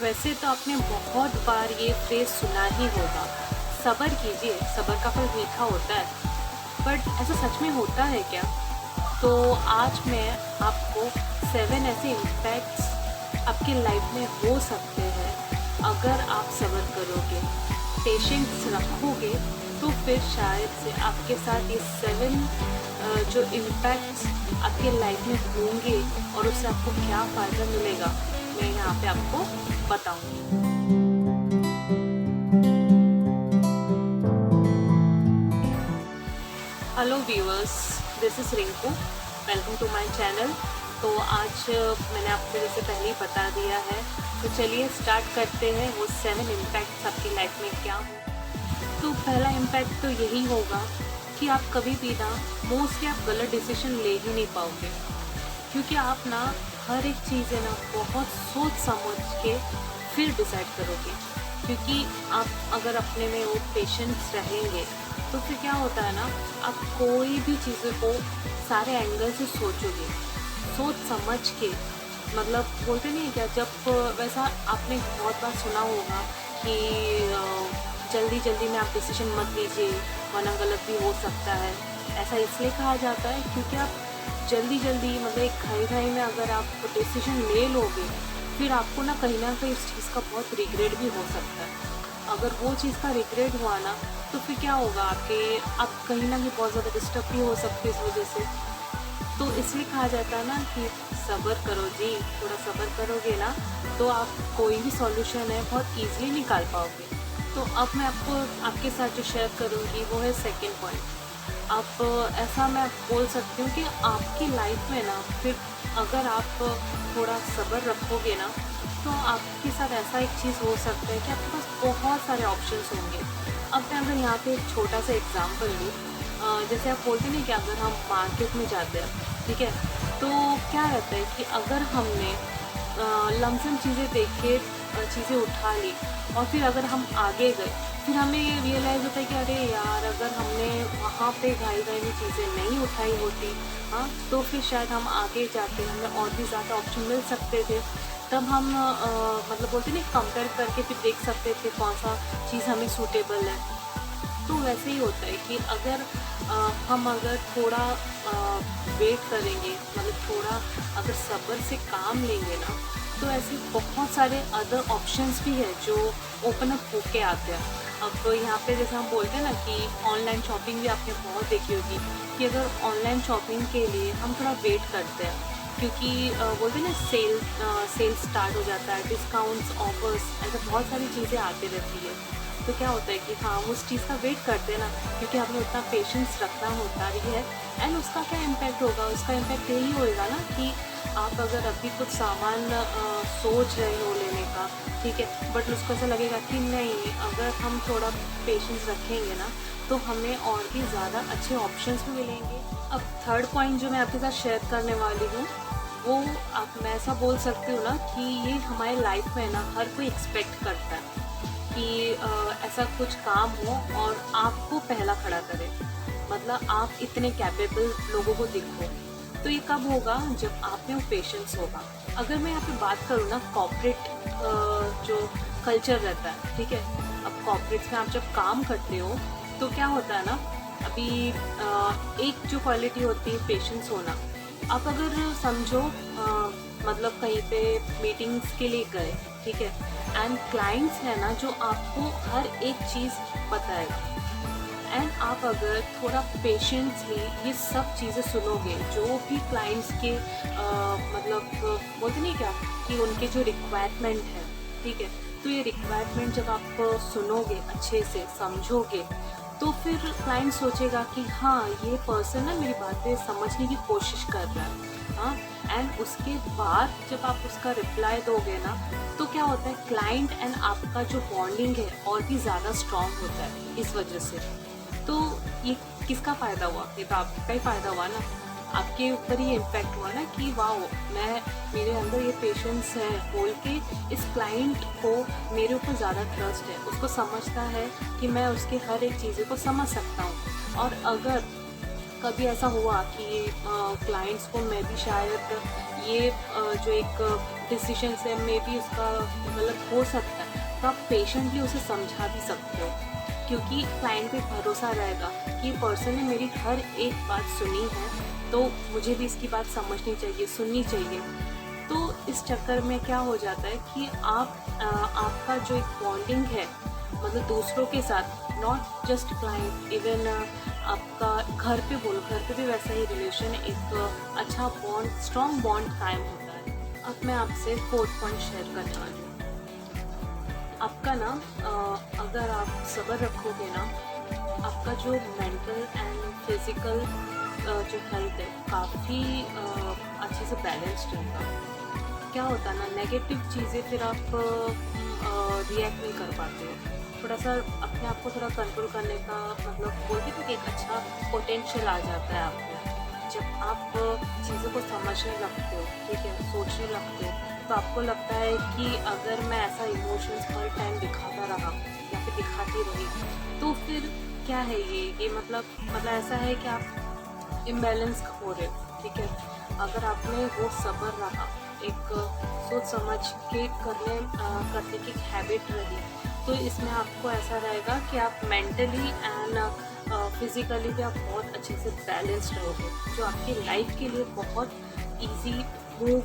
वैसे तो आपने बहुत बार ये फ्रेज़ सुना ही होगा, सब्र कीजिए, सब्र का फल मीठा होता है। बट ऐसा सच में होता है क्या? तो आज मैं आपको 7 ऐसे इम्पैक्ट्स आपकी लाइफ में हो सकते हैं अगर आप सब्र करोगे, पेशेंस रखोगे, तो फिर शायद से आपके साथ ये 7 जो इम्पैक्ट्स आपके लाइफ में होंगे और उससे आपको क्या फ़ायदा मिलेगा, मैं यहाँ पे आपको बताऊँगी। Hello viewers, this is Rinku, welcome to my channel. तो आज मैंने आपको जैसे पहले ही बता दिया है, तो चलिए स्टार्ट करते हैं वो 7 इम्पैक्ट्स आपकी लाइफ में क्या हो। तो पहला इम्पैक्ट तो यही होगा कि आप कभी भी ना मोस्टली आप गलत डिसीजन ले ही नहीं पाओगे, क्योंकि आप ना हर एक चीज़ है ना बहुत सोच समझ के फिर डिसाइड करोगे। क्योंकि आप अगर अपने में वो पेशेंस रहेंगे तो फिर क्या होता है ना, आप कोई भी चीज़ों को सारे एंगल से सोचोगे, सोच समझ के। मतलब बोलते नहीं है क्या, जब वैसा आपने बहुत बार सुना होगा कि जल्दी जल्दी में आप डिसीजन मत लीजिए वरना गलत भी हो सकता है। ऐसा इसलिए कहा जाता है क्योंकि आप जल्दी जल्दी मतलब एक घाई में अगर आप डिसीजन ले लोगे, फिर आपको ना कहीं इस चीज़ का बहुत रिग्रेट भी हो सकता है। अगर वो चीज़ का रिग्रेट हुआ ना, तो फिर क्या होगा, आप कहीं ना कहीं बहुत ज़्यादा डिस्टर्ब भी हो सकते हैं इस वजह से। तो इसलिए कहा जाता है ना कि सब्र करो जी, थोड़ा सब्र करोगे ना तो आप कोई भी सॉल्यूशन है बहुत ईजिली निकाल पाओगे। तो अब मैं आपको आपके साथ जो शेयर करूँगी वो है सेकेंड पॉइंट। आप ऐसा मैं बोल सकती हूँ कि आपकी लाइफ में ना फिर अगर आप थोड़ा सब्र रखोगे ना, तो आपके साथ ऐसा एक चीज़ हो सकता है कि आपके पास बहुत सारे ऑप्शंस होंगे। अब मैं अगर यहाँ पे एक छोटा सा एग्जांपल लूँ, जैसे आप बोलते हैं कि अगर हम मार्केट में जाते हैं, ठीक है, तो क्या रहता है कि अगर हमने लमसम चीज़ें देख के चीज़ें उठा ली और फिर अगर हम आगे गए, फिर हमें ये रियलाइज़ होता है कि अरे यार, अगर हमने वहाँ पे घाई में चीज़ें नहीं उठाई होती, हाँ, तो फिर शायद हम आगे जाके हमें और भी ज़्यादा ऑप्शन मिल सकते थे। तब हम मतलब बोलते नहीं, कंपेयर करके फिर देख सकते थे कौन सा चीज़ हमें सूटेबल है। तो वैसे ही होता है कि अगर हम अगर थोड़ा वेट करेंगे, मतलब थोड़ा अगर सब्र से काम लेंगे ना, तो ऐसे बहुत सारे अदर ऑप्शंस भी है जो ओपन अप होके आते हैं। अब यहाँ पे जैसे हम बोलते हैं ना कि ऑनलाइन शॉपिंग भी आपने बहुत देखी होगी कि अगर ऑनलाइन शॉपिंग के लिए हम थोड़ा वेट करते हैं, क्योंकि बोलते हैं ना सेल स्टार्ट हो जाता है, डिस्काउंट्स, ऑफर्स, ऐसे बहुत सारी चीज़ें आती रहती है। तो क्या होता है कि हाँ, उस चीज़ का वेट करते हैं ना, क्योंकि हमें उतना पेशेंस रखना होता ही है। एंड उसका क्या इम्पैक्ट होगा, उसका इम्पैक्ट यही होएगा ना कि आप अगर अभी कुछ सामान सोच रहे हो लेने का, ठीक है, बट उसको ऐसा लगेगा कि नहीं, अगर हम थोड़ा पेशेंस रखेंगे ना तो हमें और भी ज़्यादा अच्छे ऑप्शंस भी मिलेंगे। अब थर्ड पॉइंट जो मैं आपके साथ शेयर करने वाली हूँ, वो आप मैं ऐसा बोल सकती हूँ ना कि ये हमारे लाइफ में ना हर कोई एक्सपेक्ट करता है कि ऐसा कुछ काम हो और आपको पहला खड़ा करे, मतलब आप इतने कैपेबल लोगों को दिखो। तो ये कब होगा, जब आप में वो पेशेंस होगा। अगर मैं यहाँ पे बात करूँ ना, कॉर्पोरेट जो कल्चर रहता है, ठीक है, अब कॉर्पोरेट्स में आप जब काम करते हो तो क्या होता है ना, अभी एक जो क्वालिटी होती है पेशेंस होना। आप अगर समझो मतलब कहीं पे मीटिंग्स के लिए गए, ठीक है, एंड क्लाइंट्स है ना जो आपको हर एक चीज़ बताएगा, एंड आप अगर थोड़ा पेशेंसली ये सब चीज़ें सुनोगे, जो भी क्लाइंट्स के मतलब बोलते नहीं क्या कि उनके जो रिक्वायरमेंट है, ठीक है, तो ये रिक्वायरमेंट जब आप सुनोगे, अच्छे से समझोगे, तो फिर क्लाइंट सोचेगा कि हाँ, ये पर्सन ना मेरी बातें समझने की कोशिश कर रहा है, हाँ। एंड उसके बाद जब आप उसका रिप्लाई दोगे ना, तो क्या होता है, क्लाइंट एंड आपका जो बॉन्डिंग है और भी ज़्यादा स्ट्रॉन्ग होता है इस वजह से। तो ये किसका फ़ायदा हुआ, ये तो आपका ही फ़ायदा हुआ ना, आपके ऊपर ही इम्पैक्ट हुआ ना कि वाओ, मेरे अंदर ये पेशेंस है बोल के इस क्लाइंट को मेरे ऊपर ज़्यादा ट्रस्ट है, उसको समझता है कि मैं उसकी हर एक चीज़ों को समझ सकता हूँ। और अगर कभी ऐसा हुआ कि क्लाइंट्स को मैं भी शायद ये जो एक डिसीजन है, मे बी उसका गलत हो सकता है, तो आप पेशेंटली उसे समझा भी सकते हो, क्योंकि क्लाइंट पे भरोसा रहेगा कि पर्सन ने मेरी हर एक बात सुनी है, तो मुझे भी इसकी बात समझनी चाहिए, सुननी चाहिए। तो इस चक्कर में क्या हो जाता है कि आपका जो एक बॉन्डिंग है, मतलब दूसरों के साथ, नॉट जस्ट क्लाइंट, इवन आपका घर पे बोलो, घर पे भी वैसा ही रिलेशन, एक अच्छा बॉन्ड, स्ट्रॉन्ग बॉन्ड कायम होता है। अब मैं आपसे 4th पॉइंट शेयर करने वाली हूँ। आपका ना अगर आप सब्र रखोगे ना, आपका जो मेंटल एंड फिजिकल जो हेल्थ है काफ़ी अच्छे से बैलेंस्ड रहेगा। क्या होता है ना, नेगेटिव चीज़ें फिर आप रिएक्ट नहीं कर पाते हो, थोड़ा सा अपने आप को थोड़ा कंट्रोल करने का, मतलब बोलते हैं कि एक अच्छा पोटेंशियल आ जाता है आप में। जब आप चीज़ों को समझने लगते हो, ठीक है, सोचने लगते हो, तो आपको लगता है कि अगर मैं ऐसा इमोशंस हर टाइम दिखाता रहा या फिर दिखाती रही, तो फिर क्या है ये मतलब ऐसा है कि आप इम्बैलेंस हो रहे हो, ठीक है। अगर आपने वो सब्र रहा, एक सोच समझ के करने की एक हैबिट रही, तो इसमें आपको ऐसा रहेगा कि आप मेंटली एंड फिज़िकली भी आप बहुत अच्छे से बैलेंस रहोगे, जो आपकी लाइफ के लिए बहुत इजी मूव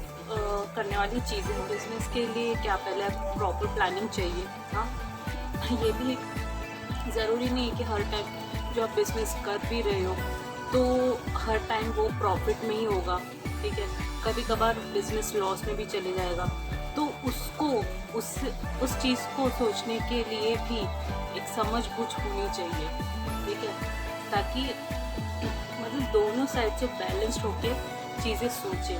करने वाली चीज़ें हैं। बिजनेस के लिए क्या पहले प्रॉपर प्लानिंग चाहिए, हाँ, ये भी ज़रूरी नहीं है कि हर टाइम जो आप बिज़नेस कर भी रहे हो तो हर टाइम वो प्रॉफिट में ही होगा, ठीक है। कभी कभार बिजनेस लॉस में भी चले जाएगा, तो उसको उस चीज़ को सोचने के लिए भी एक समझ बूझ होनी चाहिए, ठीक है, ताकि मतलब दोनों साइड से बैलेंस्ड होके चीज़ें सोचें।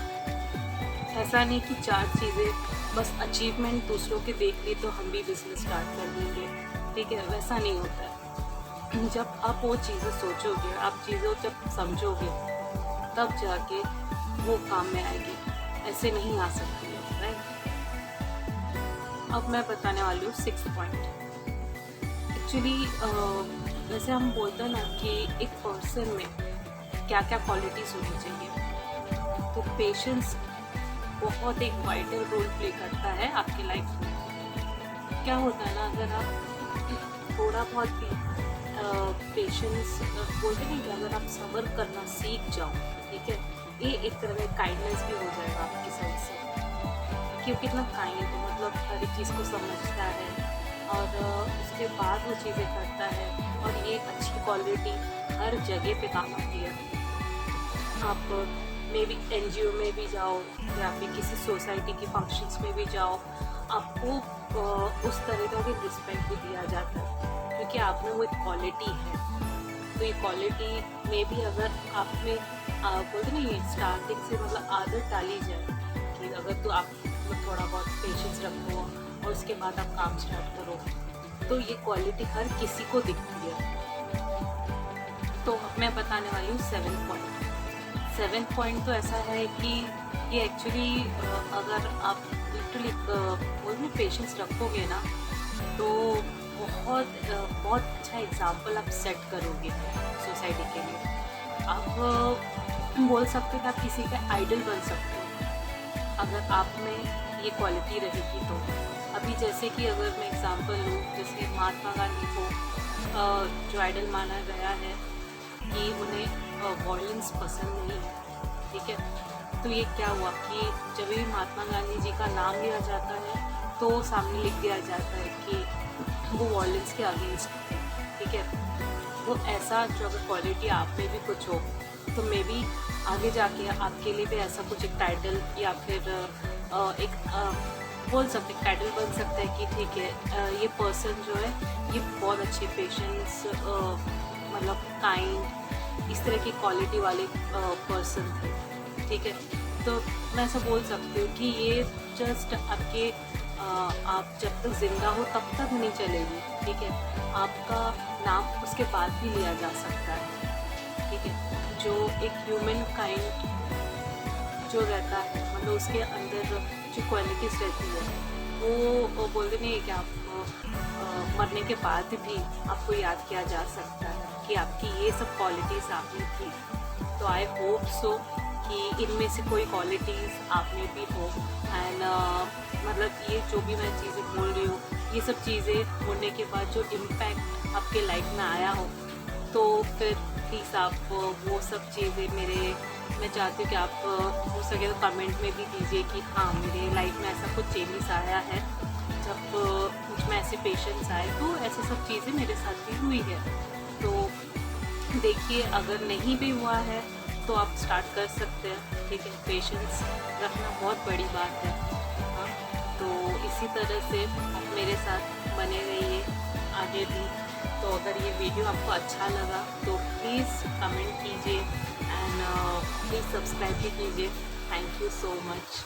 ऐसा नहीं कि 4 चीज़ें बस अचीवमेंट दूसरों के देख ली तो हम भी बिजनेस स्टार्ट कर देंगे, ठीक है, वैसा नहीं होता है। जब आप वो चीज़ें सोचोगे, आप चीज़ों जब समझोगे, तब जाके वो काम में आएगी, ऐसे नहीं आ सकती है, राइट। अब मैं बताने वाली हूँ 6th पॉइंट। एक्चुअली वैसे हम बोलते हैं ना कि एक पर्सन में क्या क्या क्वालिटीज़ होनी चाहिए, तो पेशेंस बहुत एक वाइटल रोल प्ले करता है आपकी लाइफ में। क्या होता है ना, अगर आप थोड़ा बहुत भी पेशेंस बोलते नहीं कि अगर आप सब्र करना सीख जाओ, ठीक है, ये एक तरह का काइंडनेस भी हो जाएगा आपकी साइड से, कि वो कितना काइंड है, मतलब हर एक चीज़ को समझता है और उसके बाद वो चीज़ें करता है, और ये एक अच्छी क्वालिटी हर जगह पे काम आती है। आप मे बी NGO में भी जाओ या फिर किसी सोसाइटी के फंक्शंस में भी जाओ, आपको उस तरह का रिस्पेक्ट भी दिया जाता है, क्योंकि आप में वो एक क्वालिटी है। तो ये क्वालिटी में भी अगर आप में बोलते नहीं, स्टार्टिंग से मतलब आदत डाली जाए कि अगर तो आप थोड़ा बहुत पेशेंस रखो और उसके बाद आप काम स्टार्ट करो, तो ये क्वालिटी हर किसी को दिखती है। तो मैं बताने वाली हूँ 7th पॉइंट। 7th पॉइंट तो ऐसा है कि ये एक्चुअली अगर आप लिटरली बोलते पेशेंस रखोगे ना, तो बहुत अच्छा एग्जाम्पल आप सेट करोगे सोसाइटी के लिए। आप बोल सकते हो कि आप किसी का आइडल बन सकते हो अगर आप में ये क्वालिटी रहेगी तो। अभी जैसे कि अगर मैं एग्जांपल लूँ, जैसे महात्मा गांधी को जो आइडल माना गया है कि उन्हें वॉयलेंस पसंद नहीं है, ठीक है। तो ये क्या हुआ कि जब भी महात्मा गांधी जी का नाम लिया जाता है तो सामने लिख दिया जाता है कि वो वॉयलेंस के अगेंस्ट है, ठीक है। वो ऐसा जो अगर क्वालिटी आप में भी कुछ हो तो मे बी आगे जाके आपके लिए भी ऐसा कुछ एक टाइटल या फिर एक बोल सकते टाइटल बन सकता है कि ठीक है, ये पर्सन जो है ये बहुत अच्छे पेशेंस मतलब काइंड इस तरह की क्वालिटी वाले पर्सन थे, ठीक है। तो मैं ऐसा बोल सकती हूँ कि ये जस्ट आपके आप जब तक ज़िंदा हो तब तक नहीं चलेगी, ठीक है। आपका नाम उसके बाद भी लिया जा सकता है, ठीक है। जो एक ह्यूमन काइंड जो रहता है, मतलब उसके अंदर जो क्वालिटीज़ रहती है वो बोलते नहीं है कि आप मरने के बाद भी आपको याद किया जा सकता है कि आपकी ये सब क्वालिटीज़ आप में थी। तो आई होप सो कि इनमें से कोई क्वालिटीज़ आप में भी हो। एंड मतलब ये जो भी मैं चीज़ें बोल रही हूँ, ये सब चीज़ें होने के बाद जो इम्पैक्ट आपके लाइफ में आया हो, तो फिर प्लीज़ आप वो सब चीज़ें मैं चाहती हूँ कि आप हो सके तो कमेंट में भी दीजिए कि हाँ, मेरे लाइफ में ऐसा कुछ चेंजेस आया है, जब मुझ में ऐसे पेशेंस आए, तो ऐसी सब चीज़ें मेरे साथ भी हुई है। तो देखिए, अगर नहीं भी हुआ है तो आप स्टार्ट कर सकते हैं, लेकिन पेशेंस रखना बहुत बड़ी बात है। हाँ, तो इसी तरह से आप मेरे साथ बने रहिए आगे भी। तो अगर ये वीडियो आपको अच्छा लगा तो प्लीज़ कमेंट कीजिए एंड प्लीज़ सब्सक्राइब भी कीजिए। Thank you so much.